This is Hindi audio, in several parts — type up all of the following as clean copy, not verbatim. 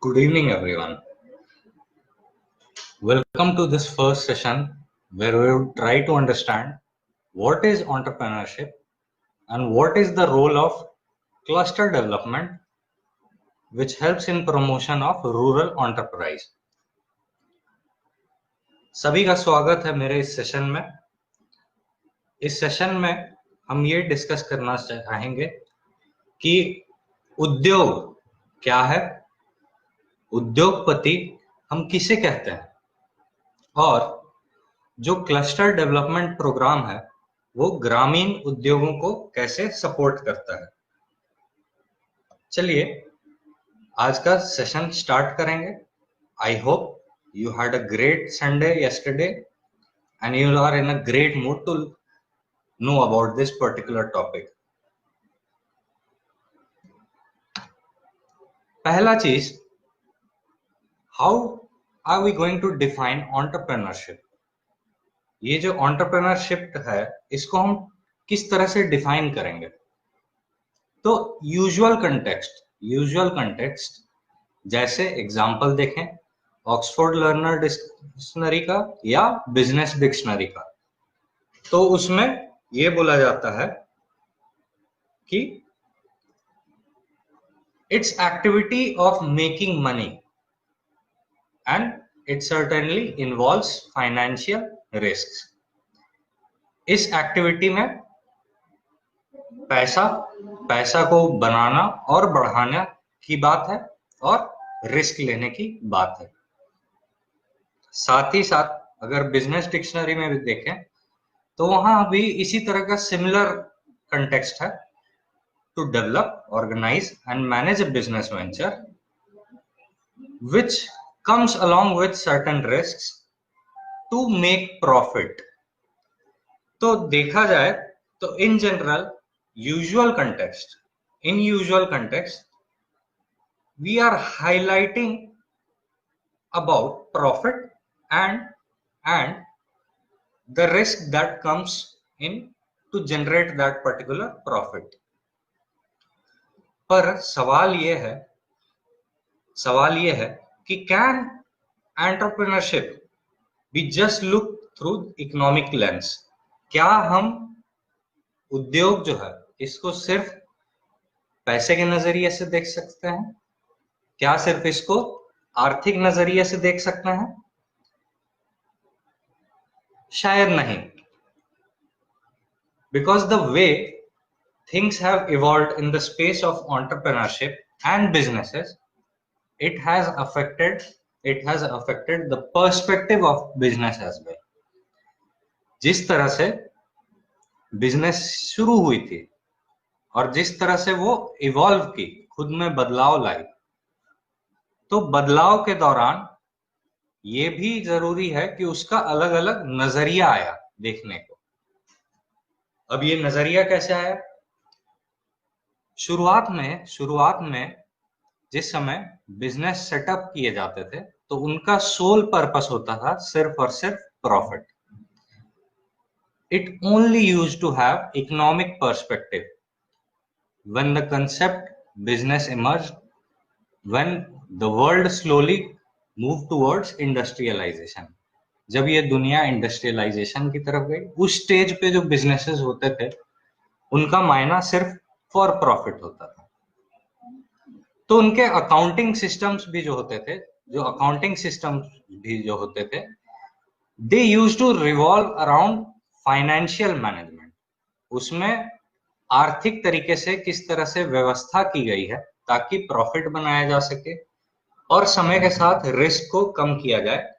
Good evening, everyone. Welcome to this first session where we will try to understand what is entrepreneurship and what is the role of cluster development, which helps in promotion of rural enterprise. सभी का स्वागत है मेरे इस सेशन में। इस सेशन में हम ये डिस्कस करना चाहेंगे कि उद्योग क्या है, उद्योगपति हम किसे कहते हैं, और जो क्लस्टर डेवलपमेंट प्रोग्राम है वो ग्रामीण उद्योगों को कैसे सपोर्ट करता है। चलिए आज का सेशन स्टार्ट करेंगे। I hope you had a great Sunday yesterday and you are in a great mood to know about this particular topic. पहला चीज, how are we going to define entrepreneurship. ये जो एंटरप्रेन्योरशिप है इसको हम किस तरह से डिफाइन करेंगे। तो यूजुअल कंटेक्स्ट जैसे एग्जांपल देखें ऑक्सफोर्ड लर्नर डिक्शनरी का या बिजनेस डिक्शनरी का, तो उसमें ये बोला जाता है कि it's activity of making money and it certainly involves financial risk. इस एक्टिविटी में पैसा को बनाना और बढ़ाना की बात है और रिस्क लेने की बात है। साथ ही साथ अगर बिजनेस डिक्शनरी में भी देखें तो वहां भी इसी तरह का सिमिलर कंटेक्स्ट है, to develop, organise and manage a business venture which comes along with certain risks to make profit. तो देखा जाए तो in general usual context, we are highlighting about profit and the risk that comes in to generate that particular profit। पर सवाल ये है कि can entrepreneurship be just look through economic lens. क्या हम उद्योग जो है इसको सिर्फ पैसे के नजरिए से देख सकते हैं? क्या सिर्फ इसको आर्थिक नजरिए से देख सकते हैं? शायद नहीं, because the way things have evolved in the space of entrepreneurship and businesses, it has affected the perspective of business as well। जिस तरह से बिजनेस शुरू हुई थी और जिस तरह से वो इवॉल्व की, खुद में बदलाव लाई, तो बदलाव के दौरान ये भी जरूरी है कि उसका अलग अलग नजरिया आया देखने को। अब ये नजरिया कैसे आया? शुरुआत में जिस समय बिजनेस सेटअप किए जाते थे तो उनका सोल पर्पस होता था सिर्फ और सिर्फ profit. It only used to have economic perspective. When the concept business emerged, when the world slowly move towards industrialisation, जब ये दुनिया इंडस्ट्रियलाइजेशन की तरफ गई, उस स्टेज पे जो बिजनेसेस होते थे उनका मायना सिर्फ फॉर प्रॉफिट होता था। तो उनके अकाउंटिंग सिस्टम्स भी जो होते थे they used to revolve around financial management. उसमें आर्थिक तरीके से किस तरह से व्यवस्था की गई है ताकि प्रॉफिट बनाया जा सके और समय के साथ रिस्क को कम किया जाए,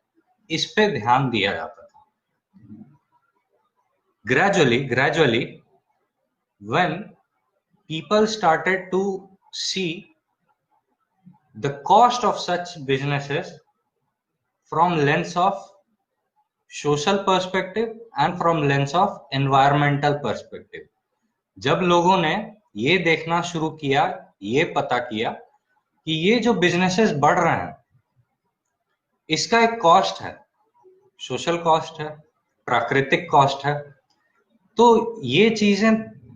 इस पे ध्यान दिया जाता था। Gradually when people started to see the cost of such businesses from lens of social perspective and from lens of environmental perspective, जब लोगों ने ये देखना शुरू किया, ये पता किया कि ये जो बिजनेसेस बढ़ रहे हैं इसका एक कॉस्ट है, सोशल कॉस्ट है, प्राकृतिक कॉस्ट है, तो ये चीजें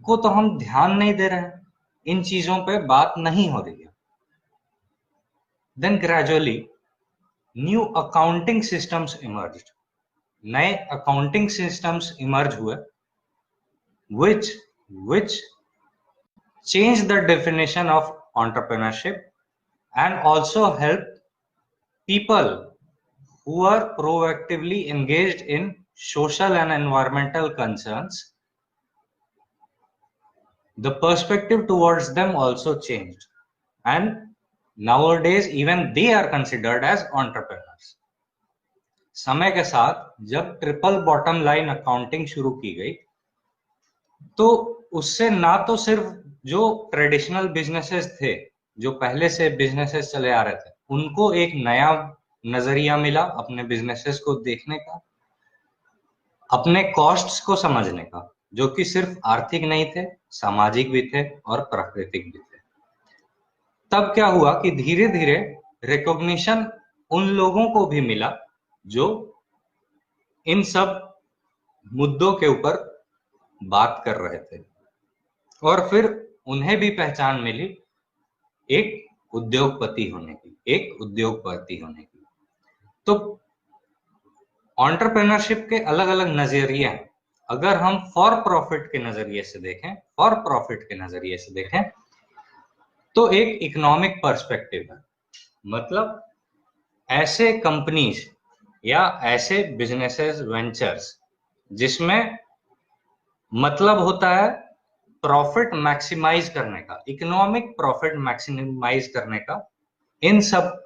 को तो हम ध्यान नहीं दे रहे हैं, इन चीजों पे बात नहीं हो रही है। Then gradually new accounting systems emerged. नए अकाउंटिंग सिस्टम्स इमर्ज हुए which changed the definition of entrepreneurship and also helped people who are proactively engaged in social and environmental concerns. The perspective towards them also changed, and nowadays even they are considered as entrepreneurs. समय के साथ जब ट्रिपल बॉटम लाइन अकाउंटिंग शुरू की गई तो उससे ना तो सिर्फ जो ट्रेडिशनल बिजनेसेस थे, जो पहले से बिजनेसेस चले आ रहे थे, उनको एक नया नजरिया मिला अपने बिजनेसेस को देखने का, अपने कॉस्ट्स को समझने का, जो कि सिर्फ आर्थिक नहीं थे, सामाजिक भी थे और प्राकृतिक भी थे। तब क्या हुआ कि धीरे धीरे रिकॉग्निशन उन लोगों को भी मिला जो इन सब मुद्दों के ऊपर बात कर रहे थे, और फिर उन्हें भी पहचान मिली एक उद्योगपति होने की, तो एंटरप्रेन्योरशिप के अलग अलग नजरिए हैं। अगर हम फॉर प्रॉफिट के नजरिए से देखें तो एक इकोनॉमिक पर्सपेक्टिव है, मतलब ऐसे कंपनीज या ऐसे बिजनेसेस वेंचर्स जिसमें मतलब होता है प्रॉफिट मैक्सिमाइज करने का, इकोनॉमिक प्रॉफिट मैक्सिमाइज करने का, इन सब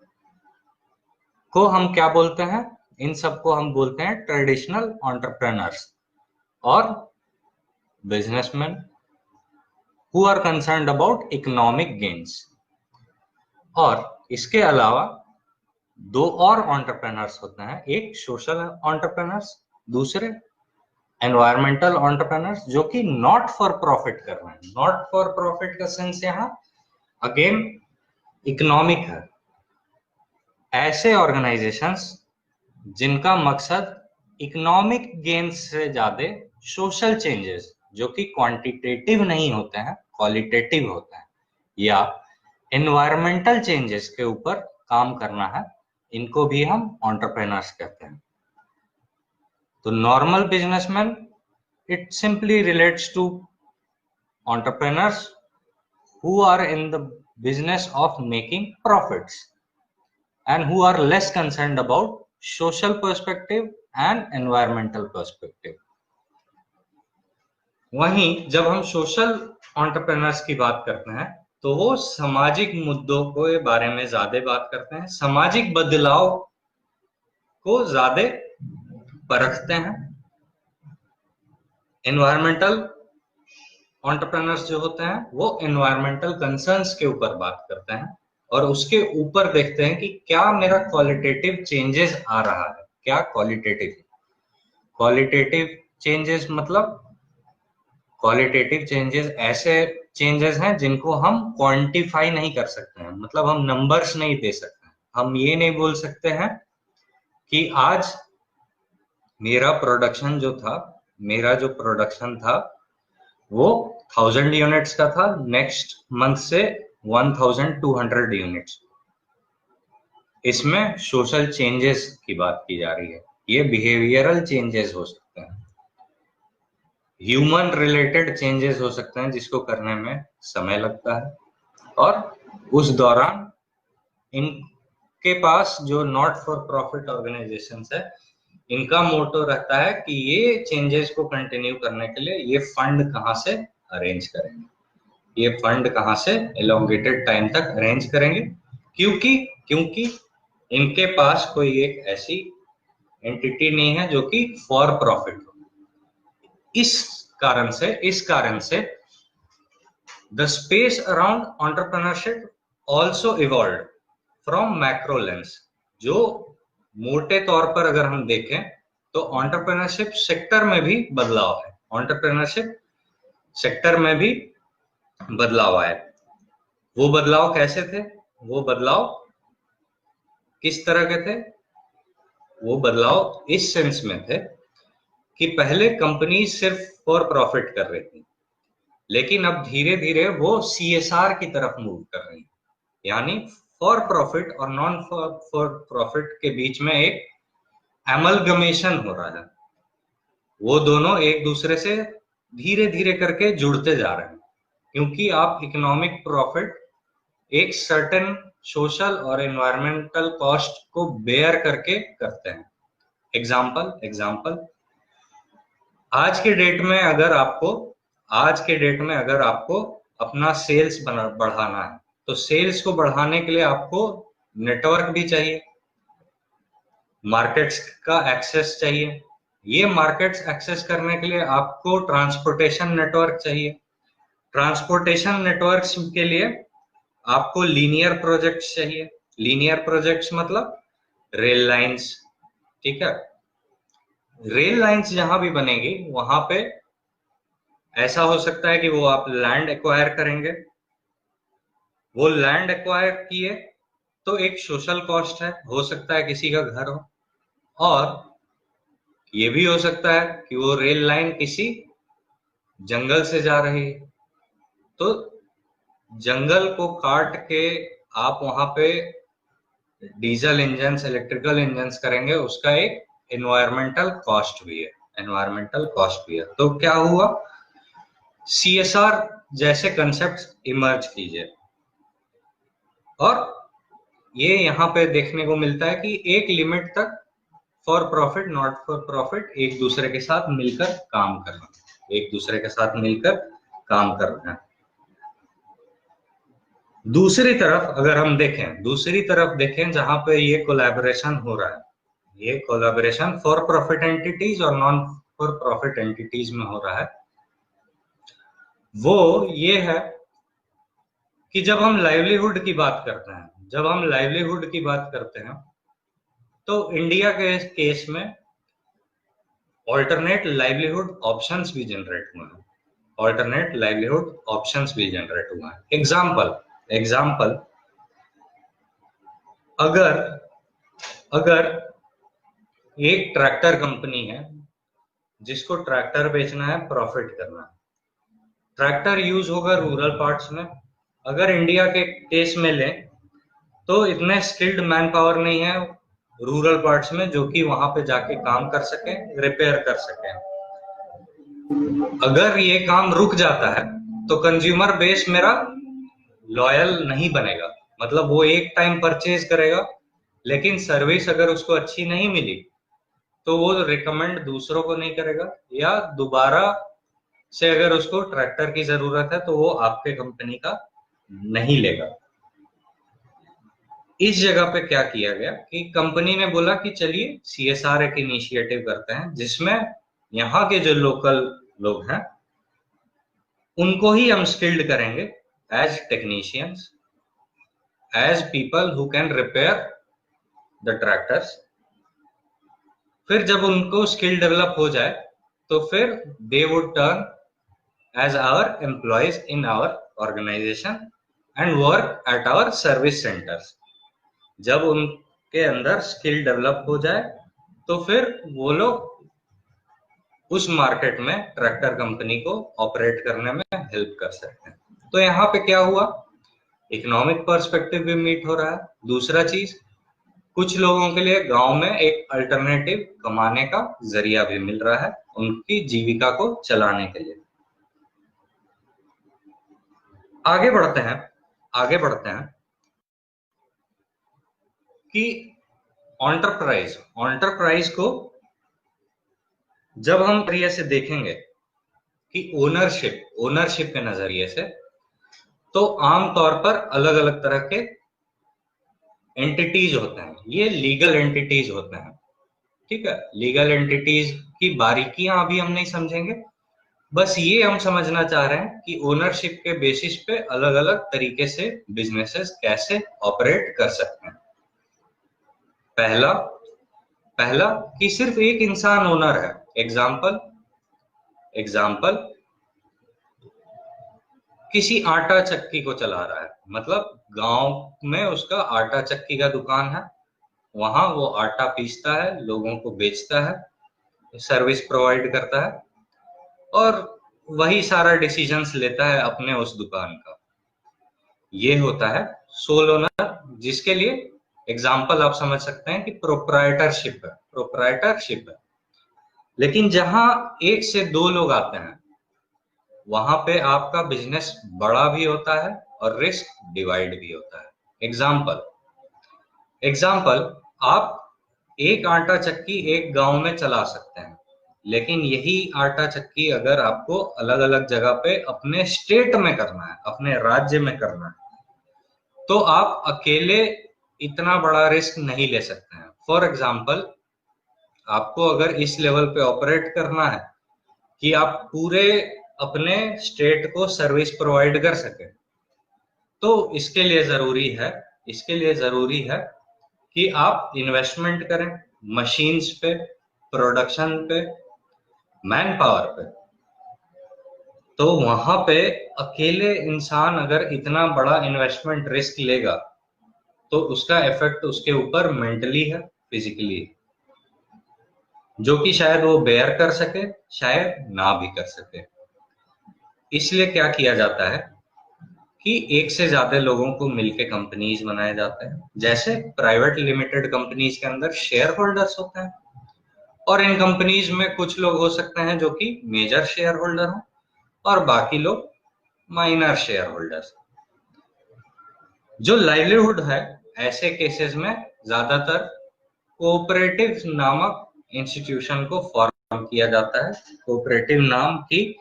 को हम क्या बोलते हैं? इन सब को हम बोलते हैं ट्रेडिशनल एंटरप्रेन्योर्स और businessmen who are concerned about economic gains. और इसके अलावा दो और एंटरप्रेन्योर्स होते हैं, एक सोशल एंटरप्रेन्योर्स, दूसरे एनवायरमेंटल एंटरप्रेन्योर्स, जो कि नॉट फॉर प्रॉफिट कर रहे हैं। नॉट फॉर प्रॉफिट का सेंस यहाँ अगेन इकोनॉमिक है। ऐसे ऑर्गेनाइजेशंस जिनका मकसद इकोनॉमिक गेन से ज्यादा सोशल चेंजेस, जो कि क्वांटिटेटिव नहीं होते हैं, क्वालिटेटिव होते हैं, या एनवायरमेंटल चेंजेस के ऊपर काम करना है, इनको भी हम एंटरप्रेन्योर्स कहते हैं। तो normal businessman, it simply relates to entrepreneurs who are in the business of making profits and who are less concerned about social perspective and environmental perspective. वहीं जब हम सोशल एंटरप्रेन्योर्स की बात करते हैं तो वो सामाजिक मुद्दों के बारे में ज्यादा बात करते हैं, सामाजिक बदलाव को ज्यादा परखते हैं। एनवायरमेंटल एंटरप्रेन्योर्स जो होते हैं वो एनवायरमेंटल कंसर्न्स के ऊपर बात करते हैं और उसके ऊपर देखते हैं कि क्या मेरा क्वालिटेटिव चेंजेस आ रहा है, क्या क्वालिटेटिव चेंजेस, मतलब क्वालिटेटिव चेंजेस ऐसे चेंजेस हैं जिनको हम क्वांटिफाई नहीं कर सकते हैं, मतलब हम नंबर्स नहीं दे सकते हैं। हम ये नहीं बोल सकते हैं कि आज मेरा जो प्रोडक्शन था वो 1000 यूनिट्स का था, नेक्स्ट मंथ से 1200 यूनिट्स। इसमें सोशल चेंजेस की बात की जा रही है। ये बिहेवियरल चेंजेस हो सकते हैं, ह्यूमन रिलेटेड चेंजेस हो सकते हैं जिसको करने में समय लगता है, और उस दौरान इनके पास जो नॉट फॉर प्रॉफिट ऑर्गेनाइजेशंस है, इनका मोटो रहता है कि ये चेंजेस को कंटिन्यू करने के लिए ये फंड कहाँ से अरेंज करेंगे, ये फंड कहाँ से एलोंगेटेड टाइम तक अरेंज करेंगे, क्योंकि इनके पास कोई एक ऐसी एंटिटी नहीं है जो कि फॉर प्रॉफिट हो। इस कारण से the space around entrepreneurship also evolved from macro lens. जो मोटे तौर पर अगर हम देखें तो एंटरप्रेन्योरशिप सेक्टर में भी बदलाव है, एंटरप्रेन्योरशिप सेक्टर में भी बदलाव आए। वो बदलाव कैसे थे, वो बदलाव किस तरह के थे? वो बदलाव इस सेंस में थे कि पहले कंपनी सिर्फ फॉर प्रॉफिट कर रही थी, लेकिन अब धीरे धीरे वो CSR की तरफ मूव कर रही है, यानी फॉर प्रॉफिट और नॉन फॉर प्रॉफिट के बीच में एक एमलगमेशन हो रहा है। वो दोनों एक दूसरे से धीरे धीरे करके जुड़ते जा रहे हैं, क्योंकि आप इकोनॉमिक प्रॉफिट एक सर्टेन सोशल और एनवायरमेंटल कॉस्ट को बेयर करके करते हैं। एग्जाम्पल आज के डेट में अगर आपको अपना सेल्स बढ़ाना है, तो सेल्स को बढ़ाने के लिए आपको नेटवर्क भी चाहिए, मार्केट्स का एक्सेस चाहिए। ये मार्केट्स एक्सेस करने के लिए आपको ट्रांसपोर्टेशन नेटवर्क चाहिए। ट्रांसपोर्टेशन नेटवर्क्स के लिए आपको लीनियर प्रोजेक्ट्स चाहिए। लीनियर प्रोजेक्ट्स मतलब रेल लाइंस, ठीक है। रेल लाइंस जहां भी बनेगी वहां पे ऐसा हो सकता है कि वो आप लैंड एक्वायर करेंगे। वो लैंड एक्वायर किए तो एक सोशल कॉस्ट है, हो सकता है किसी का घर हो, और ये भी हो सकता है कि वो रेल लाइन किसी जंगल से जा रही है, तो जंगल को काट के आप वहां पे डीजल इंजन, इलेक्ट्रिकल इंजन करेंगे, उसका एक एनवायरमेंटल कॉस्ट भी है। तो क्या हुआ, सीएसआर जैसे कंसेप्ट इमर्ज कीजिए, और ये यहाँ पे देखने को मिलता है कि एक लिमिट तक for profit, not for profit एक दूसरे के साथ मिलकर काम करना है। दूसरी तरफ देखें जहां पे ये कोलैबोरेशन हो रहा है, ये कोलैबोरेशन फॉर प्रॉफिट एंटिटीज और नॉन फॉर प्रॉफिट एंटिटीज में हो रहा है। वो ये है कि जब हम लाइवलीहुड की बात करते हैं तो इंडिया के केस में ऑल्टरनेट लाइवलीहुड ऑप्शंस भी जनरेट हुए हैं। एग्जाम्पल अगर एक ट्रैक्टर कंपनी है जिसको ट्रैक्टर बेचना है, प्रॉफिट करना है, ट्रैक्टर यूज होगा रूरल पार्ट्स में। अगर इंडिया के केस में लें तो इतने स्किल्ड मैन पावर नहीं है रूरल पार्ट्स में जो कि वहां पे जाके काम कर सके, रिपेयर कर सके। अगर ये काम रुक जाता है तो कंज्यूमर बेस मेरा लॉयल नहीं बनेगा, मतलब वो एक टाइम परचेज करेगा, लेकिन सर्विस अगर उसको अच्छी नहीं मिली तो वो रिकमेंड दूसरों को नहीं करेगा, या दोबारा से अगर उसको ट्रैक्टर की जरूरत है तो वो आपके कंपनी का नहीं लेगा। इस जगह पे क्या किया गया कि कंपनी ने बोला कि चलिए सीएसआर एक इनिशिएटिव करते हैं जिसमें यहाँ के जो लोकल लोग हैं उनको ही हम स्किल्ड करेंगे as technicians, as people who can repair the tractors. फिर जब उनको स्किल डेवलप हो जाए तो फिर they would turn as our employees in our organization and work at our service centers। जब उनके अंदर स्किल डेवलप हो जाए तो फिर वो लोग उस मार्केट में ट्रैक्टर कंपनी को ऑपरेट करने में हेल्प कर सकते हैं। तो यहाँ पे क्या हुआ, इकोनॉमिक पर्सपेक्टिव भी मीट हो रहा है। दूसरा चीज, कुछ लोगों के लिए गांव में एक अल्टरनेटिव कमाने का जरिया भी मिल रहा है उनकी जीविका को चलाने के लिए। आगे बढ़ते हैं कि ऑन्टरप्राइज को जब हम नजरिए से देखेंगे कि ओनरशिप के नजरिए से, तो आमतौर पर अलग अलग तरह के एंटिटीज होते हैं। ये लीगल एंटिटीज होते हैं, ठीक है। लीगल एंटिटीज की बारीकियां अभी हम नहीं समझेंगे, बस ये हम समझना चाह रहे हैं कि ओनरशिप के बेसिस पे अलग अलग तरीके से बिजनेसेस कैसे ऑपरेट कर सकते हैं। पहला कि सिर्फ एक इंसान ओनर है। एग्जाम्पल किसी आटा चक्की को चला रहा है, मतलब गांव में उसका आटा चक्की का दुकान है, वहां वो आटा पीसता है, लोगों को बेचता है, सर्विस प्रोवाइड करता है और वही सारा डिसीजंस लेता है अपने उस दुकान का। ये होता है सोल ओनर, जिसके लिए एग्जाम्पल आप समझ सकते हैं कि प्रोप्राइटरशिप है। लेकिन जहां एक से दो लोग आते हैं वहां पे आपका बिजनेस बड़ा भी होता है और रिस्क डिवाइड भी होता है। एग्जाम्पल, आप एक आटा चक्की एक गांव में चला सकते हैं, लेकिन यही आटा चक्की अगर आपको अलग अलग जगह पे अपने स्टेट में करना है, अपने राज्य में करना है, तो आप अकेले इतना बड़ा रिस्क नहीं ले सकते हैं। फॉर एग्जाम्पल, आपको अगर इस लेवल पे ऑपरेट करना है कि आप पूरे अपने स्टेट को सर्विस प्रोवाइड कर सके, तो इसके लिए जरूरी है कि आप इन्वेस्टमेंट करें मशीन्स पे, प्रोडक्शन पे, मैन पावर पे। तो वहां पे अकेले इंसान अगर इतना बड़ा इन्वेस्टमेंट रिस्क लेगा तो उसका इफेक्ट उसके ऊपर मेंटली है, फिजिकली है, जो कि शायद वो बेयर कर सके, शायद ना भी कर सके। इसलिए क्या किया जाता है कि एक से ज्यादा लोगों को मिलके कंपनीज बनाए जाते हैं। जैसे प्राइवेट लिमिटेड कंपनीज के अंदर शेयर होल्डर्स होते हैं, और इन कंपनीज में कुछ लोग हो सकते हैं जो कि मेजर शेयर होल्डर हो और बाकी लोग माइनर शेयर होल्डर्स। जो लाइवलीहुड है, ऐसे केसेस में ज्यादातर कोऑपरेटिव नामक इंस्टीट्यूशन को फॉर्म किया जाता है। कोऑपरेटिव नाम की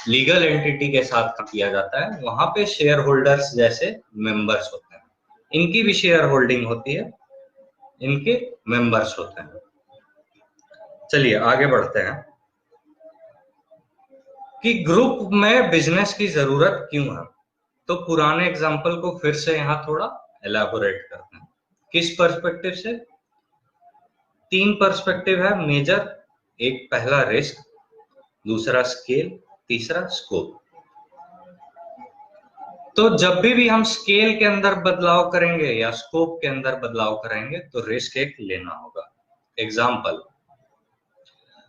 लीगल एंटिटी के साथ किया जाता है। वहां पे शेयर होल्डर्स जैसे मेंबर्स होते हैं, इनकी भी शेयर होल्डिंग होती है, इनके मेंबर्स होते हैं। चलिए आगे बढ़ते हैं कि ग्रुप में बिजनेस की जरूरत क्यों है। तो पुराने एग्जांपल को फिर से यहां थोड़ा एलैबोरेट करते हैं। किस पर्सपेक्टिव से? 3 पर्सपेक्टिव है मेजर। एक पहला रिस्क, दूसरा स्केल, तीसरा स्कोप। तो जब भी हम स्केल के अंदर बदलाव करेंगे या स्कोप के अंदर बदलाव करेंगे तो रिस्क एक लेना होगा। एग्जांपल,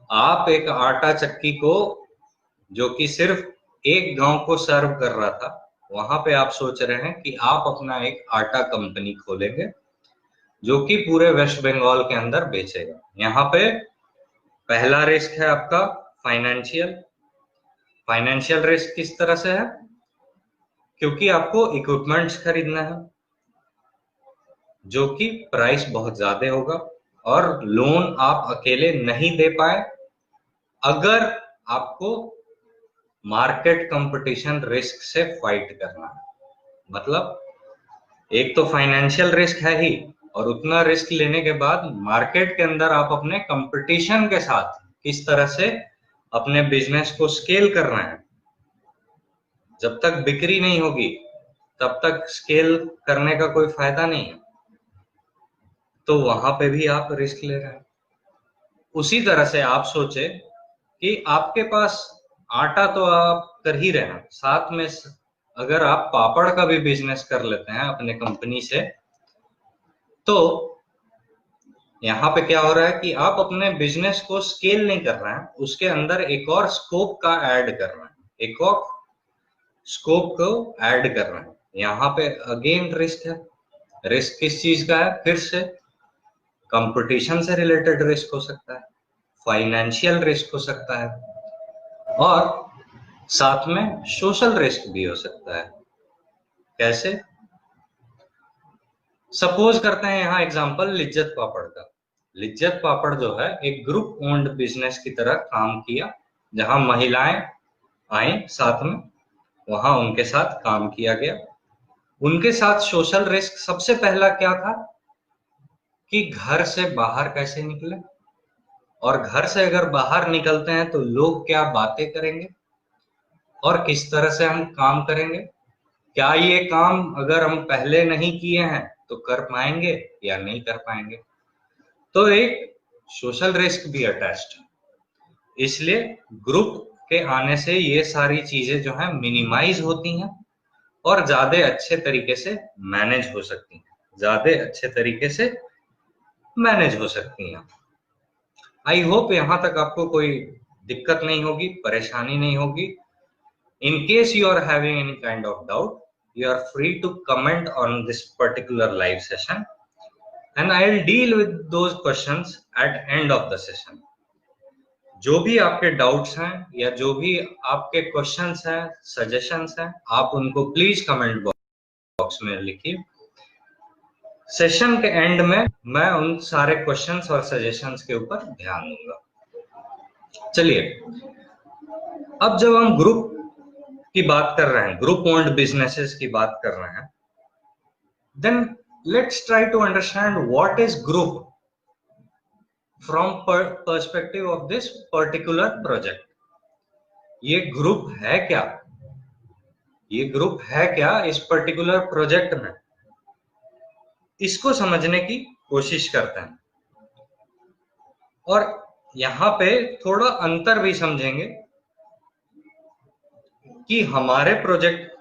आप एक आटा चक्की को जो कि सिर्फ एक गांव को सर्व कर रहा था, वहां पे आप सोच रहे हैं कि आप अपना एक आटा कंपनी खोलेंगे जो कि पूरे वेस्ट बंगाल के अंदर बेचेगा। यहाँ पे पहला रिस्क है आपका फाइनेंशियल रिस्क। किस तरह से है? क्योंकि आपको इक्विपमेंट्स खरीदना है जो कि प्राइस बहुत ज्यादा होगा, और लोन आप अकेले नहीं दे पाए अगर आपको मार्केट कंपटीशन रिस्क से फाइट करना है। मतलब एक तो फाइनेंशियल रिस्क है ही, और उतना रिस्क लेने के बाद मार्केट के अंदर आप अपने कंपटीशन के साथ किस तरह से अपने बिजनेस को स्केल कर रहे हैं। जब तक बिक्री नहीं होगी तब तक स्केल करने का कोई फायदा नहीं है, तो वहां पे भी आप रिस्क ले रहे हैं। उसी तरह से आप सोचे कि आपके पास आटा तो आप कर ही रहे हैं, साथ में अगर आप पापड़ का भी बिजनेस कर लेते हैं अपने कंपनी से, तो यहाँ पे क्या हो रहा है कि आप अपने बिजनेस को स्केल नहीं कर रहे हैं, उसके अंदर एक और स्कोप का ऐड कर रहे हैं, एक और स्कोप को ऐड कर रहे हैं। यहाँ पे अगेन रिस्क है। रिस्क किस चीज का है? फिर से कंपटीशन से रिलेटेड रिस्क हो सकता है, फाइनेंशियल रिस्क हो सकता है, और साथ में सोशल रिस्क भी हो सकता है। कैसे? सपोज करते हैं यहाँ एग्जांपल लिज्जत पापड़ का। लिज्जत पापड़ जो है एक ग्रुप ओन्ड बिजनेस की तरह काम किया, जहां महिलाएं आई साथ में, वहां उनके साथ काम किया गया। उनके साथ सोशल रिस्क सबसे पहला क्या था कि घर से बाहर कैसे निकले, और घर से अगर बाहर निकलते हैं तो लोग क्या बातें करेंगे, और किस तरह से हम काम करेंगे। क्या ये काम अगर हम पहले नहीं किए हैं तो कर पाएंगे या नहीं कर पाएंगे। तो एक सोशल रिस्क भी अटैच्ड है। इसलिए ग्रुप के आने से ये सारी चीजें जो है मिनिमाइज होती हैं और ज्यादा अच्छे तरीके से मैनेज हो सकती हैं। आई होप यहां तक आपको कोई दिक्कत नहीं होगी, परेशानी नहीं होगी। In case you are having any kind of doubt, you are free to comment on this particular live session and I'll deal with those questions at end of the session. जो भी आपके डाउट्स हैं या जो भी आपके क्वेश्चंस हैं, सजेशंस हैं, आप उनको प्लीज कमेंट बॉक्स में लिखिए। सेशन के एंड में मैं उन सारे क्वेश्चंस और सजेशंस के ऊपर ध्यान दूंगा। चलिए, अब जब हम ग्रुप की बात कर रहे हैं, ग्रुप ओन्ड बिजनेसेस की बात कर रहे हैं, then let's try to understand what is group from perspective of this particular project. ये ग्रुप है क्या? ये ग्रुप है क्या इस पर्टिकुलर प्रोजेक्ट में? इसको समझने की कोशिश करते हैं और यहां पे थोड़ा अंतर भी समझेंगे कि हमारे प्रोजेक्ट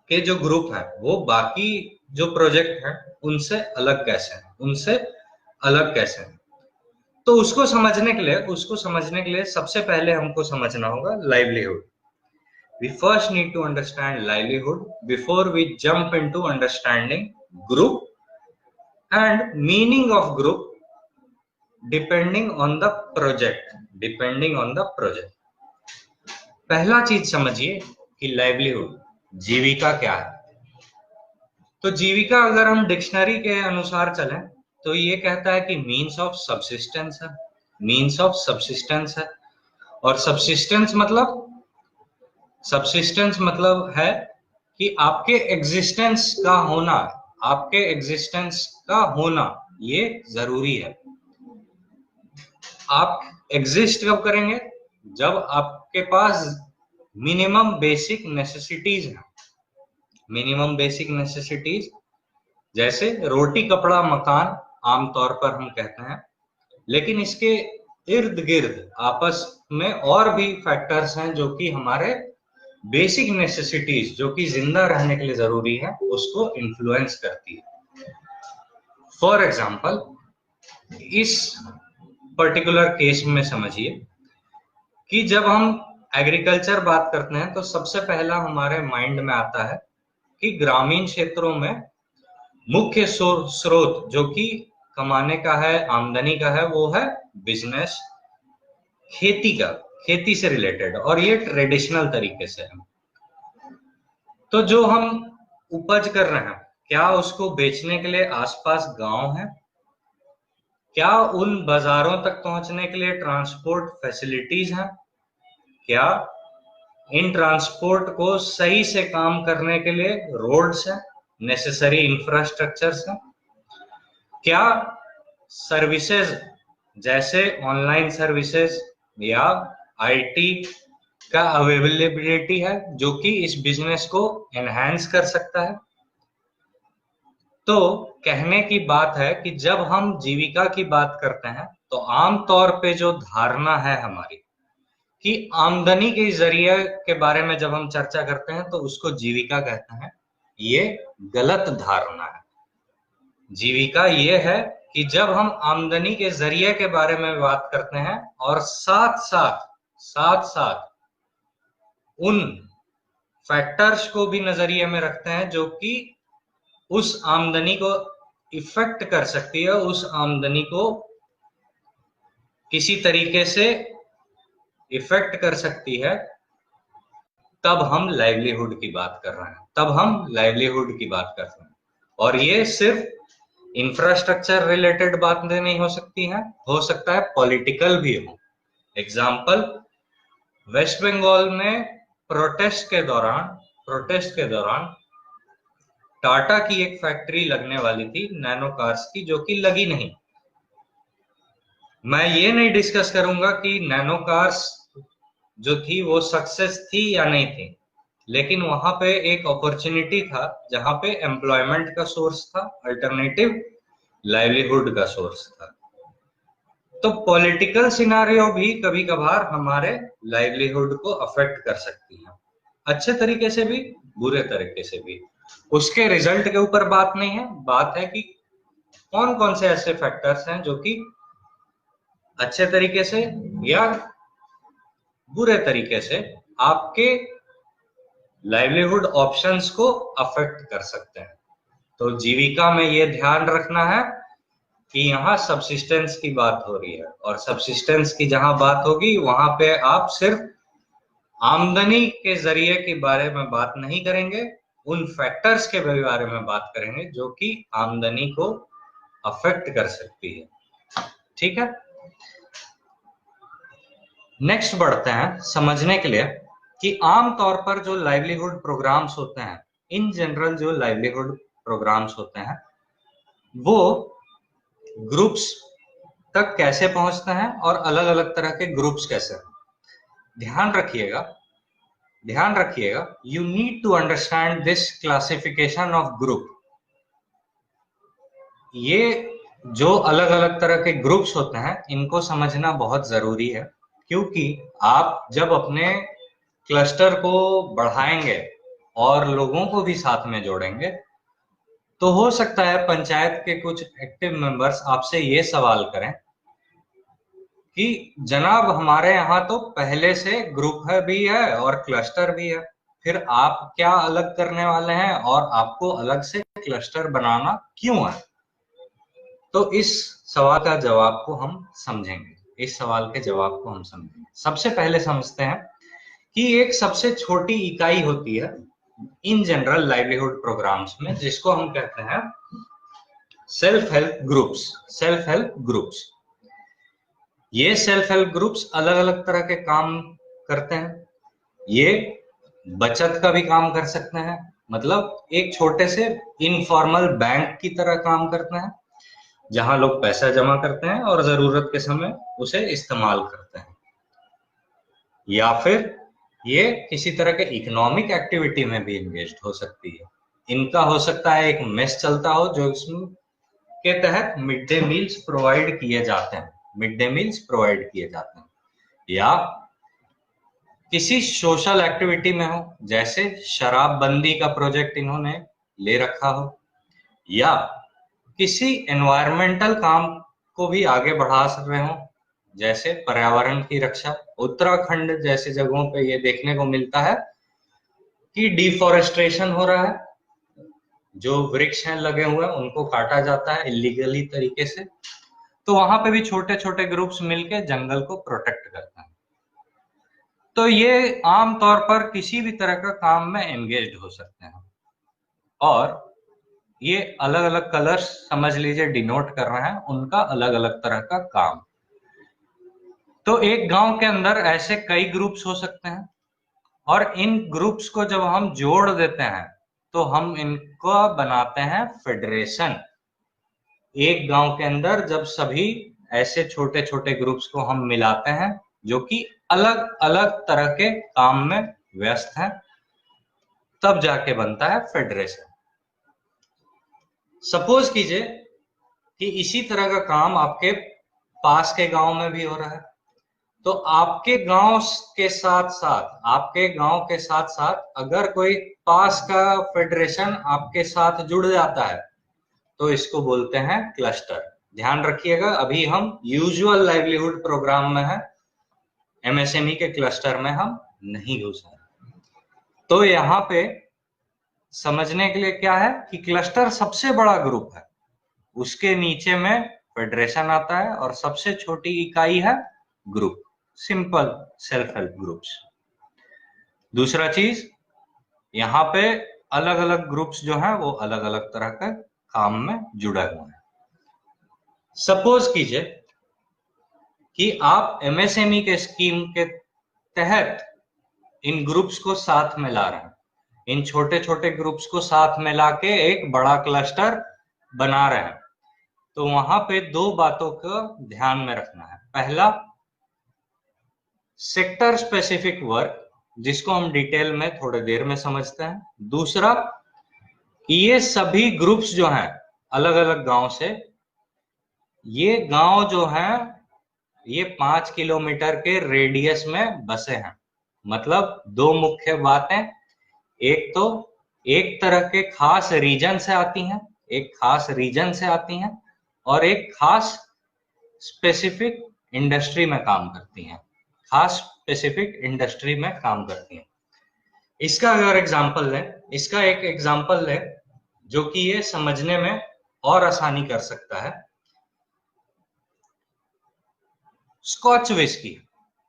के जो ग्रुप है वो बाकी जो प्रोजेक्ट है उनसे अलग कैसे हैं, उनसे अलग कैसे हैं। तो उसको समझने के लिए सबसे पहले हमको समझना होगा livelihood. We first need to understand livelihood before we jump into understanding group and meaning of group depending on the project. पहला चीज समझिए कि livelihood, जीविका क्या है। तो जीविका अगर हम डिक्शनरी के अनुसार चलें तो ये कहता है कि मीन्स ऑफ सब्सिस्टेंस है। और सब्सिस्टेंस मतलब है कि आपके एग्जिस्टेंस का होना ये जरूरी है। आप एग्जिस्ट कब करेंगे? जब आपके पास मिनिमम बेसिक नेसेसिटीज हैं। मिनिमम बेसिक नेसेसिटीज जैसे रोटी, कपड़ा, मकान आमतौर पर हम कहते हैं, लेकिन इसके इर्द गिर्द आपस में और भी फैक्टर्स हैं जो कि हमारे बेसिक नेसेसिटीज, जो कि जिंदा रहने के लिए जरूरी है, उसको इन्फ्लुएंस करती है। फॉर एग्जाम्पल, इस पर्टिकुलर केस में समझिए कि जब हम एग्रीकल्चर बात करते हैं तो सबसे पहला हमारे माइंड में आता है कि ग्रामीण क्षेत्रों में मुख्य स्रोत जो कि कमाने का है, आमदनी का है, वो है बिजनेस, खेती से रिलेटेड, और ये ट्रेडिशनल तरीके से है। तो जो हम उपज कर रहे हैं, क्या उसको बेचने के लिए आसपास गांव है? क्या उन बाजारों तक पहुंचने के लिए ट्रांसपोर्ट फैसिलिटीज हैं? क्या इन ट्रांसपोर्ट को सही से काम करने के लिए रोड्स हैं, नेसेसरी इंफ्रास्ट्रक्चर्स हैं? क्या सर्विसेज जैसे ऑनलाइन सर्विसेज या आईटी का अवेलेबिलिटी है जो कि इस बिजनेस को एनहांस कर सकता है? तो कहने की बात है कि जब हम जीविका की बात करते हैं तो आमतौर पे जो धारणा है हमारी कि आमदनी के जरिए के बारे में जब हम चर्चा करते हैं तो उसको जीविका कहते हैं, ये गलत धारणा है। जीविका ये है कि जब हम आमदनी के जरिए के बारे में बात करते हैं और साथ साथ उन फैक्टर्स को भी नजरिए में रखते हैं जो कि उस आमदनी को इफेक्ट कर सकती है, उस आमदनी को किसी तरीके से इफेक्ट कर सकती है, तब हम लाइवलीहुड की बात कर रहे हैं। और ये सिर्फ इंफ्रास्ट्रक्चर रिलेटेड बातें नहीं हो सकती हैं, हो सकता है पॉलिटिकल भी हो। एग्जाम्पल, वेस्ट बंगाल में प्रोटेस्ट के दौरान टाटा की एक फैक्ट्री लगने वाली थी नैनो कार्स की, जो कि लगी नहीं। मैं ये नहीं डिस्कस करूंगा कि नैनो कार्स जो थी वो सक्सेस थी या नहीं थी, लेकिन वहां पे एक अपॉर्चुनिटी था जहां पे एम्प्लॉयमेंट का सोर्स था, अल्टरनेटिव लाइवलीहुड का सोर्स था। तो पॉलिटिकल सिनारियो भी कभी कभार हमारे लाइवलीहुड को अफेक्ट कर सकती है, अच्छे तरीके से भी, बुरे तरीके से भी। उसके रिजल्ट के ऊपर बात नहीं है, बात है कि कौन कौन से ऐसे फैक्टर्स हैं जो कि अच्छे तरीके से या बुरे तरीके से आपके लाइवलीहुड ऑप्शंस को अफेक्ट कर सकते हैं। तो जीविका में ये ध्यान रखना है कि यहाँ सबसिस्टेंस की बात हो रही है, और सबसिस्टेंस की जहां बात होगी वहां पे आप सिर्फ आमदनी के जरिए के बारे में बात नहीं करेंगे, उन फैक्टर्स के बारे में बात करेंगे जो कि आमदनी को अफेक्ट कर सकती है। ठीक है, नेक्स्ट बढ़ते हैं समझने के लिए कि आमतौर पर जो लाइवलीहुड प्रोग्राम्स होते हैं, इन जनरल जो लाइवलीहुड प्रोग्राम्स होते हैं वो ग्रुप्स तक कैसे पहुंचते हैं और अलग अलग तरह के ग्रुप्स कैसे हैं। ध्यान रखिएगा, you need to understand this classification of group. ये जो अलग अलग तरह के ग्रुप्स होते हैं इनको समझना बहुत जरूरी है, क्योंकि आप जब अपने क्लस्टर को बढ़ाएंगे और लोगों को भी साथ में जोड़ेंगे तो हो सकता है पंचायत के कुछ एक्टिव मेंबर्स आपसे ये सवाल करें कि जनाब हमारे यहाँ तो पहले से ग्रुप है भी है और क्लस्टर भी है, फिर आप क्या अलग करने वाले हैं और आपको अलग से क्लस्टर बनाना क्यों है। तो इस सवाल का जवाब को हम समझेंगे, इस सवाल के जवाब को हम समझेंगे। सबसे पहले समझते हैं कि एक सबसे छोटी इकाई होती है इन जनरल लाइवलीहुड प्रोग्राम्स में, जिसको हम कहते हैं self help groups. Self help groups, ये सेल्फ हेल्प ग्रुप्स अलग अलग तरह के काम करते हैं। ये बचत का भी काम कर सकते हैं, मतलब एक छोटे से इनफॉर्मल बैंक की तरह काम करते हैं जहां लोग पैसा जमा करते हैं और जरूरत के समय उसे इस्तेमाल करते हैं। या फिर ये किसी तरह के इकोनॉमिक एक्टिविटी में भी इंगेज हो सकती है। इनका हो सकता है एक मेस चलता हो जो इसमें के तहत मिड डे मील्स प्रोवाइड किए जाते हैं, या किसी सोशल एक्टिविटी में हो, जैसे शराबबंदी का प्रोजेक्ट इन्होंने ले रखा हो, या किसी एनवायरमेंटल काम को भी आगे बढ़ा रहे हो, जैसे पर्यावरण की रक्षा। उत्तराखंड जैसे जगहों पे ये देखने को मिलता है कि डिफॉरेस्टेशन हो रहा है, जो वृक्ष हैं लगे हुए हैं उनको काटा जाता है इलीगली तरीके से, तो वहां पे भी छोटे छोटे ग्रुप्स मिलके जंगल को प्रोटेक्ट करते हैं। तो ये आमतौर पर किसी भी तरह का काम में एंगेज्ड हो सकते हैं, और ये अलग अलग कलर्स समझ लीजिए डिनोट कर रहे हैं उनका अलग अलग तरह का काम। तो एक गांव के अंदर ऐसे कई ग्रुप्स हो सकते हैं, और इन ग्रुप्स को जब हम जोड़ देते हैं तो हम इनको बनाते हैं फेडरेशन। एक गांव के अंदर जब सभी ऐसे छोटे छोटे ग्रुप्स को हम मिलाते हैं जो कि अलग अलग तरह के काम में व्यस्त हैं, तब जाके बनता है फेडरेशन। सपोज कीजिए कि इसी तरह का काम आपके पास के गांव में भी हो रहा है, तो आपके गांव के साथ साथ अगर कोई पास का फेडरेशन आपके साथ जुड़ जाता है तो इसको बोलते हैं क्लस्टर। ध्यान रखिएगा, अभी हम यूजुअल लाइवलीहुड प्रोग्राम में है, एमएसएमई के क्लस्टर में हम नहीं घुस रहे। तो यहाँ पे समझने के लिए क्या है कि क्लस्टर सबसे बड़ा ग्रुप है, उसके नीचे में फेडरेशन आता है, और सबसे छोटी इकाई है group, simple self help groups. दूसरा चीज, यहाँ पे अलग अलग ग्रुप्स जो हैं वो अलग अलग तरह के काम में जुड़े हुए हैं। सपोज कीजिए कि आप एमएसएमई के स्कीम के तहत इन ग्रुप्स को साथ में ला रहे हैं, इन छोटे छोटे ग्रुप्स को साथ में लाके एक बड़ा क्लस्टर बना रहे हैं। तो वहां पे दो बातों को ध्यान में रखना है। पहला, सेक्टर स्पेसिफिक वर्क, जिसको हम डिटेल में थोड़ी देर में समझते हैं। दूसरा, ये सभी ग्रुप्स जो हैं अलग अलग गांव से, ये गांव जो हैं ये 5 किलोमीटर के रेडियस में बसे हैं। मतलब दो मुख्य बातें, एक तो एक तरह के खास रीजन से आती हैं, और एक खास स्पेसिफिक इंडस्ट्री में काम करती हैं, इसका अगर एग्जाम्पल लें, इसका एक एग्जाम्पल लें जो कि ये समझने में और आसानी कर सकता है। Scotch whisky.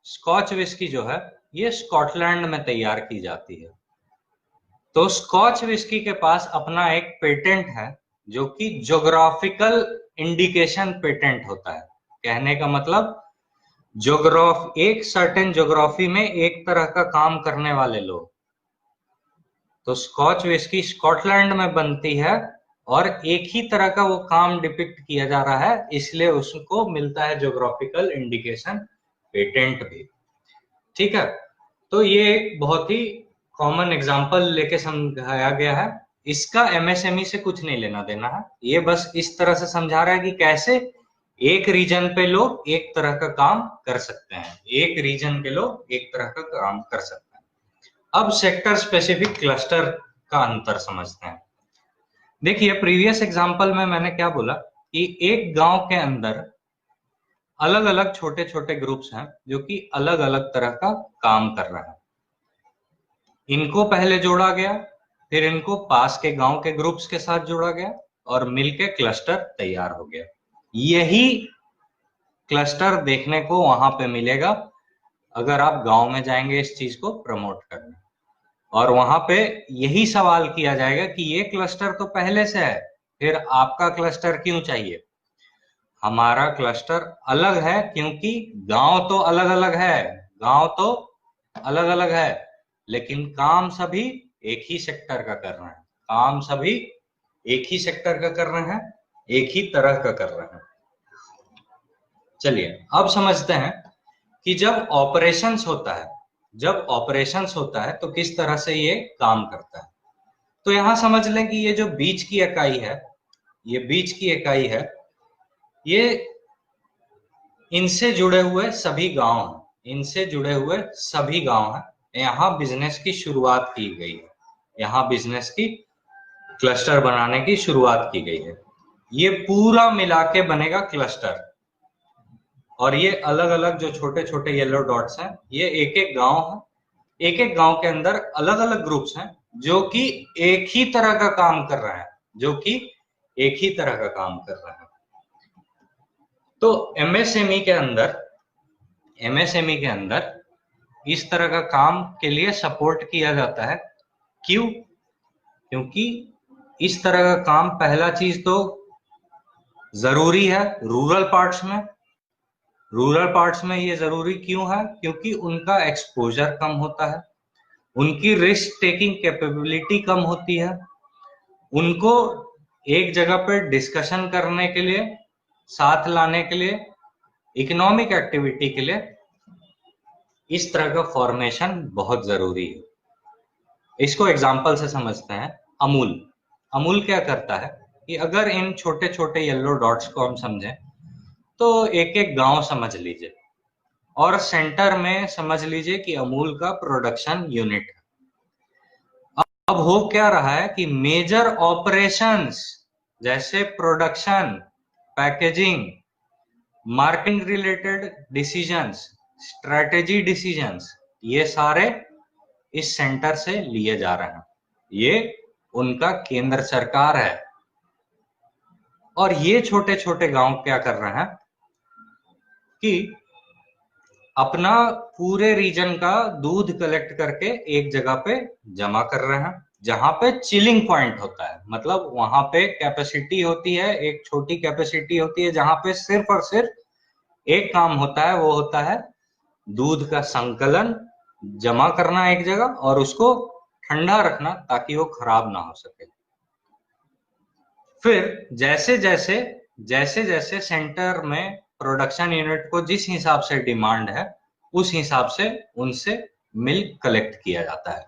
स्कॉच विस्की जो है ये स्कॉटलैंड में तैयार की जाती है। तो स्कॉच विस्की के पास अपना एक पेटेंट है जो कि ज्योग्राफिकल इंडिकेशन पेटेंट होता है। कहने का मतलब एक सर्टेन ज्योग्राफी में एक तरह का काम करने वाले लोग। तो स्कॉच विस्की स्कॉटलैंड में बनती है और एक ही तरह का वो काम डिपिक्ट किया जा रहा है, इसलिए उसको मिलता है ज्योग्राफिकल इंडिकेशन पेटेंट भी। ठीक है, तो ये एक बहुत ही कॉमन एग्जांपल लेके समझाया गया है। इसका एमएसएमई से कुछ नहीं लेना देना है, ये बस इस तरह से समझा रहा है कि कैसे एक रीजन पे लोग एक तरह का काम कर सकते हैं, एक रीजन के लोग एक तरह का काम कर सकते हैं। अब सेक्टर स्पेसिफिक क्लस्टर का अंतर समझते हैं। देखिए प्रीवियस एग्जांपल में मैंने क्या बोला कि एक गांव के अंदर अलग अलग छोटे छोटे ग्रुप्स हैं जो कि अलग अलग तरह का काम कर रहे हैं। इनको पहले जोड़ा गया, फिर इनको पास के गांव के ग्रुप्स के साथ जोड़ा गया और मिलके क्लस्टर तैयार हो गया। यही क्लस्टर देखने को वहां पे मिलेगा अगर आप गांव में जाएंगे इस चीज को प्रमोट करने, और वहां पे यही सवाल किया जाएगा कि ये क्लस्टर तो पहले से है, फिर आपका क्लस्टर क्यों चाहिए? हमारा क्लस्टर अलग है क्योंकि गांव तो अलग अलग है, गांव तो अलग अलग है, लेकिन काम सभी एक ही सेक्टर का कर रहे हैं, काम सभी एक ही सेक्टर का कर रहे हैं, एक ही तरह का कर रहे हैं। चलिए अब समझते हैं कि जब ऑपरेशंस होता है तो किस तरह से ये काम करता है। तो यहां समझ लें कि ये जो बीच की इकाई है, ये बीच की इकाई है, ये इनसे जुड़े हुए सभी गांव हैं, इनसे जुड़े हुए सभी गांव हैं। यहाँ बिजनेस की शुरुआत की गई है, यहाँ बिजनेस की क्लस्टर बनाने की शुरुआत की गई है। ये पूरा मिला के बनेगा क्लस्टर, और ये अलग अलग जो छोटे छोटे येलो डॉट्स हैं ये एक एक गांव है, एक एक गांव के अंदर अलग अलग ग्रुप्स हैं जो कि एक ही तरह का काम कर रहे हैं, जो कि एक ही तरह का काम कर रहे हैं। तो एमएसएमई के अंदर इस तरह का काम के लिए सपोर्ट किया जाता है। क्यों? क्योंकि इस तरह का काम पहला चीज तो जरूरी है रूरल पार्ट्स में ये जरूरी क्यों है? क्योंकि उनका एक्सपोजर कम होता है, उनकी रिस्क टेकिंग कैपेबिलिटी कम होती है, उनको एक जगह पर डिस्कशन करने के लिए, साथ लाने के लिए, इकोनॉमिक एक्टिविटी के लिए इस तरह का फॉर्मेशन बहुत जरूरी है। इसको एग्जांपल से समझते हैं। अमूल क्या करता है कि अगर इन छोटे छोटे येलो डॉट्स को हम समझें तो एक एक गांव समझ लीजिए, और सेंटर में समझ लीजिए कि अमूल का प्रोडक्शन यूनिट है। अब हो क्या रहा है कि मेजर ऑपरेशंस जैसे production, packaging, marketing related decisions, strategy decisions, ये सारे इस सेंटर से लिए जा रहे हैं। ये उनका केंद्र सरकार है, और ये छोटे छोटे गांव क्या कर रहे हैं कि अपना पूरे रीजन का दूध कलेक्ट करके एक जगह पे जमा कर रहे हैं, जहां पे चिलिंग पॉइंट होता है। मतलब वहां पे कैपेसिटी होती है, एक छोटी कैपेसिटी होती है जहां पे सिर्फ और सिर्फ एक काम होता है, वो होता है दूध का संकलन, जमा करना एक जगह और उसको ठंडा रखना ताकि वो खराब ना हो सके। फिर जैसे जैसे सेंटर में प्रोडक्शन यूनिट को जिस हिसाब से डिमांड है उस हिसाब से उनसे मिल्क कलेक्ट किया जाता है।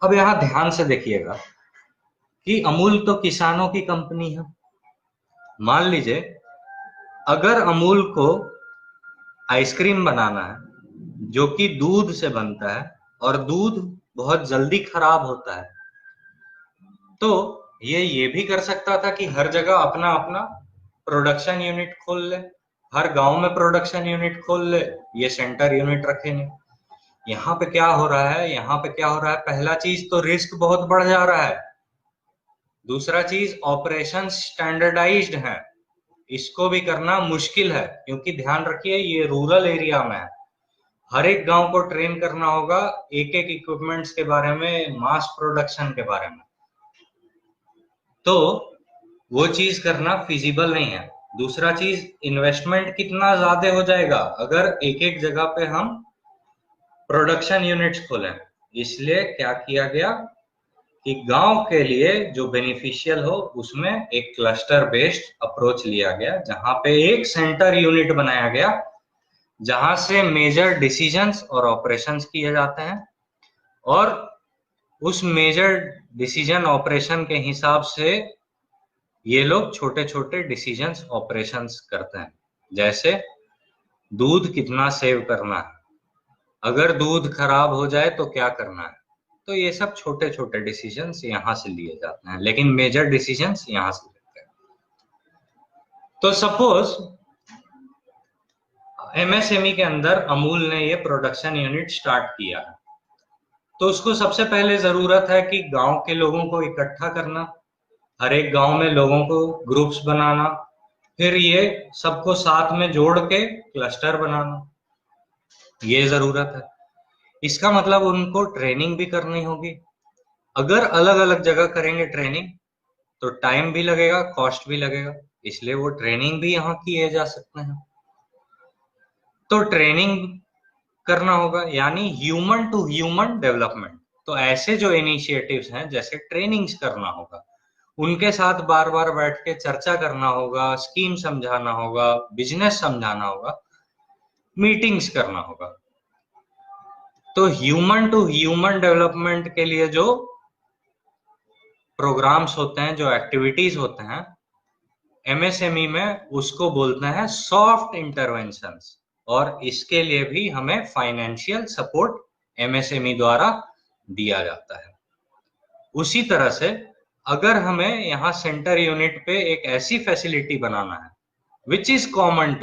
अब यहां ध्यान से देखिएगा कि अमूल तो किसानों की कंपनी है। मान लीजिए अगर अमूल को आइसक्रीम बनाना है जो कि दूध से बनता है और दूध बहुत जल्दी खराब होता है, तो ये भी कर सकता था कि हर जगह अपना अपना प्रोडक्शन यूनिट खोल ले, हर गांव में प्रोडक्शन यूनिट खोल ले, ये सेंटर यूनिट रखे नहीं। यहाँ पे क्या हो रहा है, यहाँ पे क्या हो रहा है, पहला चीज तो रिस्क बहुत बढ़ जा रहा है। दूसरा चीज ऑपरेशन स्टैंडर्डाइज्ड है, इसको भी करना मुश्किल है, क्योंकि ध्यान रखिए ये रूरल एरिया में है। हर एक गांव को ट्रेन करना होगा एक एक इक्विपमेंट्स के बारे में, मास प्रोडक्शन के बारे में, तो वो चीज करना फिजिबल नहीं है। दूसरा चीज, इन्वेस्टमेंट कितना ज्यादा हो जाएगा अगर एक एक जगह पे हम प्रोडक्शन यूनिट्स खोलें। इसलिए क्या किया गया कि गांव के लिए जो बेनिफिशियल हो उसमें एक क्लस्टर बेस्ड अप्रोच लिया गया, जहां पे एक सेंटर यूनिट बनाया गया जहां से मेजर डिसीजंस और ऑपरेशंस किए जाते हैं, और उस मेजर डिसीजन ऑपरेशन के हिसाब से ये लोग छोटे छोटे डिसीजंस ऑपरेशंस करते हैं। जैसे दूध कितना सेव करना है, अगर दूध खराब हो जाए तो क्या करना है, तो ये सब छोटे छोटे डिसीजंस यहाँ से लिए जाते हैं, लेकिन मेजर डिसीजंस यहाँ से लेते हैं। तो सपोज एमएसएमई के अंदर अमूल ने ये प्रोडक्शन यूनिट स्टार्ट किया है, तो उसको सबसे पहले जरूरत है कि गांव के लोगों को इकट्ठा करना, हर एक गांव में लोगों को ग्रुप्स बनाना, फिर ये सबको साथ में जोड़ के क्लस्टर बनाना, ये जरूरत है। इसका मतलब उनको ट्रेनिंग भी करनी होगी। अगर अलग अलग जगह करेंगे ट्रेनिंग तो टाइम भी लगेगा, कॉस्ट भी लगेगा, इसलिए वो ट्रेनिंग भी यहाँ किए जा सकते हैं। तो ट्रेनिंग करना होगा, यानी ह्यूमन टू ह्यूमन डेवलपमेंट। तो ऐसे जो इनिशिएटिव्स हैं, जैसे ट्रेनिंग्स करना होगा, उनके साथ बार बार बैठ के चर्चा करना होगा, स्कीम समझाना होगा, बिजनेस समझाना होगा, मीटिंग्स करना होगा। तो ह्यूमन टू ह्यूमन डेवलपमेंट के लिए जो प्रोग्राम्स होते हैं, जो एक्टिविटीज होते हैं एमएसएमई में, उसको बोलते हैं सॉफ्ट इंटरवेंशंस, और इसके लिए भी हमें फाइनेंशियल सपोर्ट एमएसएमई द्वारा दिया जाता है। उसी तरह से अगर हमें यहाँ सेंटर यूनिट पे एक ऐसी फैसिलिटी बनाना है which is common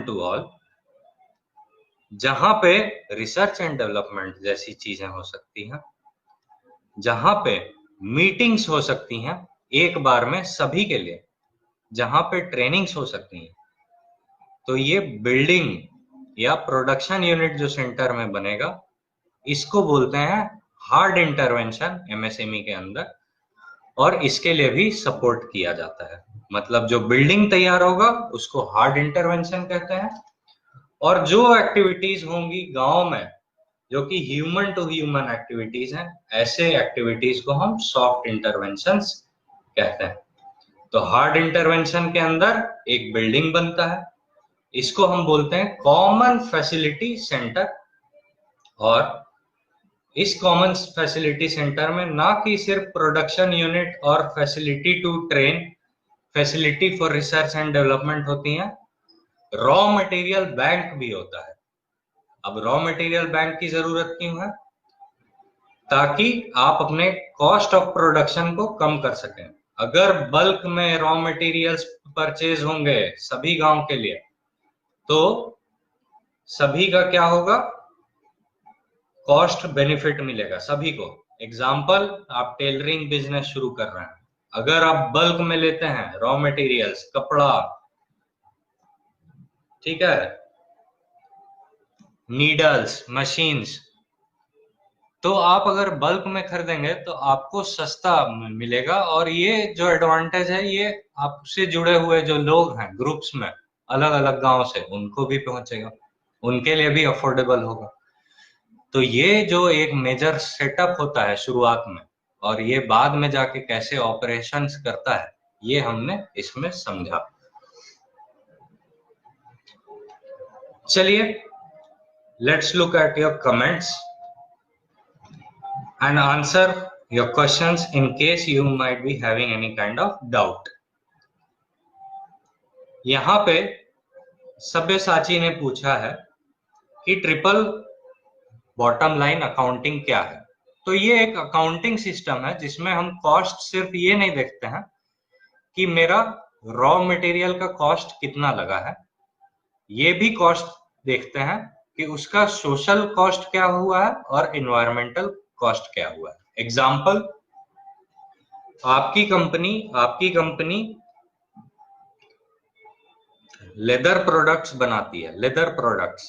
to all, जहां पे रिसर्च एंड डेवलपमेंट जैसी चीजें हो सकती हैं, जहां पे मीटिंग्स हो सकती हैं एक बार में सभी के लिए, जहां पे ट्रेनिंग्स हो सकती हैं, तो ये बिल्डिंग या प्रोडक्शन यूनिट जो सेंटर में बनेगा, इसको बोलते हैं हार्ड इंटरवेंशन एमएसएमई के अंदर, और इसके लिए भी सपोर्ट किया जाता है। मतलब जो बिल्डिंग तैयार होगा उसको हार्ड इंटरवेंशन कहते हैं, और जो एक्टिविटीज होंगी गांव में जो कि ह्यूमन टू ह्यूमन एक्टिविटीज हैं, ऐसे एक्टिविटीज को हम सॉफ्ट इंटरवेंशंस कहते हैं। तो हार्ड इंटरवेंशन के अंदर एक बिल्डिंग बनता है, इसको हम बोलते हैं कॉमन फैसिलिटी सेंटर, और इस कॉमन फैसिलिटी सेंटर में ना कि सिर्फ प्रोडक्शन यूनिट और facility to train, facility for research and development होती हैं, रॉ मटेरियल बैंक भी होता है। अब रॉ मटेरियल बैंक की जरूरत क्यों है? ताकि आप अपने कॉस्ट ऑफ प्रोडक्शन को कम कर सकें। अगर बल्क में रॉ मटेरियल्स परचेज होंगे सभी गांव के लिए, तो सभी का क्या होगा, कॉस्ट बेनिफिट मिलेगा सभी को। एग्जाम्पल, आप टेलरिंग बिजनेस शुरू कर रहे हैं, अगर आप बल्क में लेते हैं रॉ मटेरियल्स, कपड़ा, ठीक है, नीडल्स, मशीन्स, तो आप अगर बल्क में खरीदेंगे तो आपको सस्ता मिलेगा, और ये जो एडवांटेज है ये आपसे जुड़े हुए जो लोग हैं ग्रुप्स में अलग अलग गांव से, उनको भी पहुंचेगा, उनके लिए भी अफोर्डेबल होगा। तो ये जो एक मेजर सेटअप होता है शुरुआत में, और ये बाद में जाके कैसे ऑपरेशंस करता है, ये हमने इसमें समझा। चलिए, let's look at your comments and answer your questions in case you might be having any kind of doubt. यहाँ पे सब्यसाची ने पूछा है कि ट्रिपल बॉटम लाइन अकाउंटिंग क्या है। तो ये एक अकाउंटिंग सिस्टम है जिसमें हम कॉस्ट सिर्फ ये नहीं देखते हैं कि मेरा रॉ मटेरियल का कॉस्ट कितना लगा है, ये भी कॉस्ट देखते हैं कि उसका सोशल कॉस्ट क्या हुआ है और एनवायरमेंटल कॉस्ट क्या हुआ है। एग्जाम्पल, आपकी कंपनी लेदर प्रोडक्ट्स बनाती है, लेदर प्रोडक्ट्स,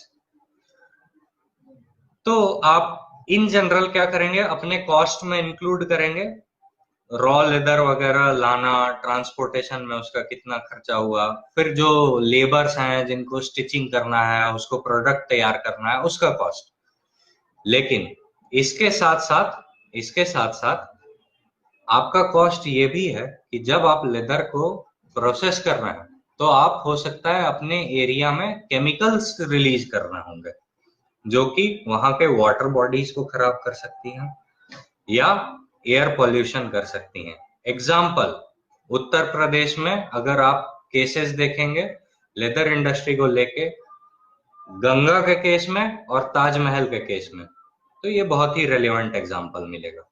तो आप इन जनरल क्या करेंगे, अपने कॉस्ट में इंक्लूड करेंगे रॉ लेदर वगैरह लाना, ट्रांसपोर्टेशन में उसका कितना खर्चा हुआ, फिर जो लेबर्स हैं जिनको स्टिचिंग करना है, उसको प्रोडक्ट तैयार करना है, उसका कॉस्ट। लेकिन इसके साथ साथ आपका कॉस्ट ये भी है कि जब आप लेदर को प्रोसेस कर रहे हैं तो आप हो सकता है अपने एरिया में केमिकल्स रिलीज कर रहे होंगे जो कि वहां के वाटर बॉडीज को खराब कर सकती हैं या एयर पॉल्यूशन कर सकती हैं। एग्जाम्पल, उत्तर प्रदेश में अगर आप केसेस देखेंगे लेदर इंडस्ट्री को लेके, गंगा के केस में और ताजमहल के केस में, तो ये बहुत ही रेलेवेंट एग्जाम्पल मिलेगा।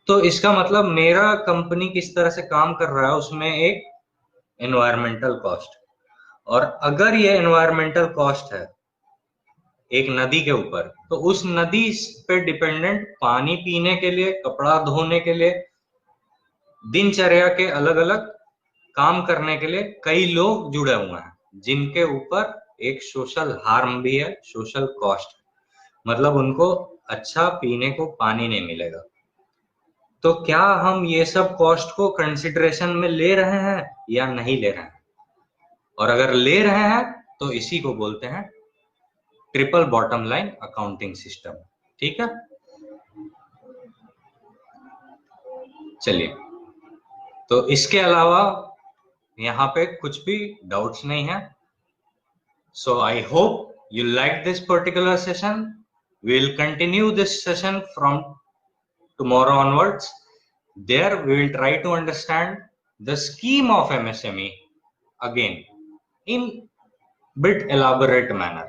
तो इसका मतलब मेरा कंपनी किस तरह से काम कर रहा है उसमें एक एनवायरमेंटल कॉस्ट, और अगर ये एनवायरमेंटल कॉस्ट है एक नदी के ऊपर, तो उस नदी पे डिपेंडेंट पानी पीने के लिए, कपड़ा धोने के लिए, दिनचर्या के अलग अलग काम करने के लिए कई लोग जुड़े हुए हैं जिनके ऊपर एक सोशल हार्म भी है, सोशल कॉस्ट, मतलब उनको अच्छा पीने को पानी नहीं मिलेगा। तो क्या हम ये सब कॉस्ट को कंसिडरेशन में ले रहे हैं या नहीं ले रहे हैं? और अगर ले रहे हैं तो इसी को बोलते हैं triple bottom line accounting system. ठीक है, चलिए, तो इसके अलावा यहाँ पे कुछ भी डाउट्स नहीं है। So I hope you like this particular session. We'll continue this session from tomorrow onwards. There we will try to understand the scheme of MSME again in bit elaborate manner.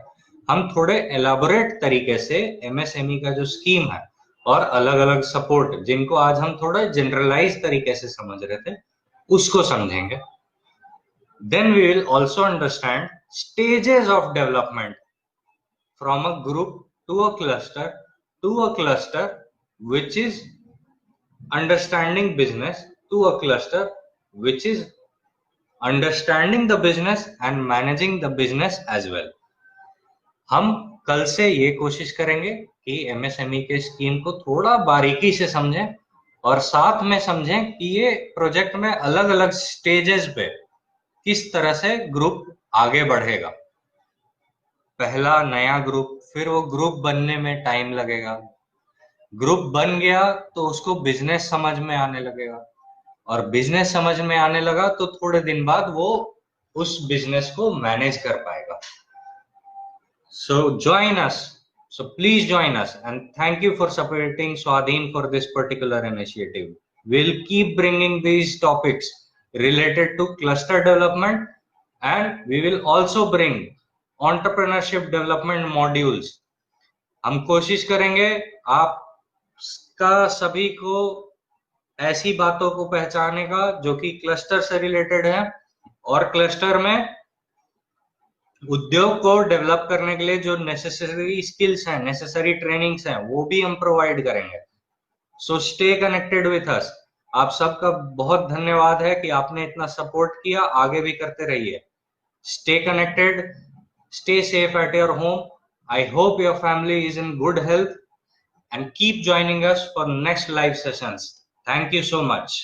हम थोड़े elaborate तरीके से MSME का जो स्कीम है और अलग अलग सपोर्ट जिनको आज हम थोड़ा जनरलाइज तरीके से समझ रहे थे उसको समझेंगे। Then we will also understand stages of development from a group to a cluster which is understanding business, to a cluster which is understanding the business and managing the business as well. हम कल से ये कोशिश करेंगे कि MSME के स्कीम को थोड़ा बारीकी से समझें और साथ में समझें कि ये प्रोजेक्ट में अलग अलग स्टेजेस पे किस तरह से ग्रुप आगे बढ़ेगा। पहला नया ग्रुप, फिर वो ग्रुप बनने में टाइम लगेगा, ग्रुप बन गया तो उसको बिजनेस समझ में आने लगेगा, और बिजनेस समझ में आने लगा तो थोड़े दिन बाद वो उस बिजनेस को मैनेज कर पाएगा। So join us, so please join us, and thank you for supporting Swadhin for this particular initiative. We'll keep bringing these topics related to cluster development, and we will also bring entrepreneurship development modules. हम कोशिश करेंगे आपका सभी को ऐसी बातों को पहचाने का जो कि क्लस्टर से रिलेटेड है, और क्लस्टर में उद्योग को डेवलप करने के लिए जो नेसेसरी स्किल्स हैं, नेसेसरी ट्रेनिंग्स हैं, वो भी हम प्रोवाइड करेंगे। So stay connected with us. आप सबका बहुत धन्यवाद है कि आपने इतना सपोर्ट किया, आगे भी करते रहिए। Stay connected, stay safe at your home. I hope your family is in good health, and keep joining us for next live sessions. Thank you so much.